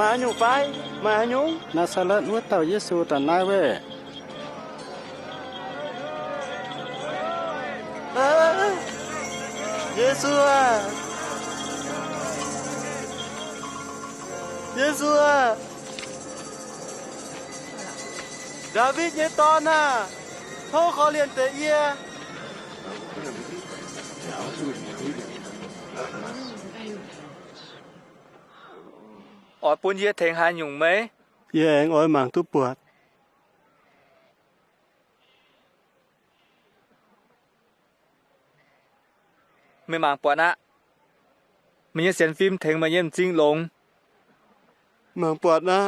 mà nhung phái mà nhung Nazareth nuốt tàu Giêsu tận nai về Giêsu à Giêsu à David nhé con à thô khó liền tế ia ở buôn ye thèn hai nhung mấy ye ngồi mảng tu bùaไม่มางปวดนะมันยังเสียนฟิล์มถึงมาเยี่ยมจริงลง mảng bùa na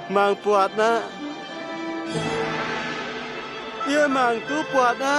mảng bùa na ye mảng tu bùa na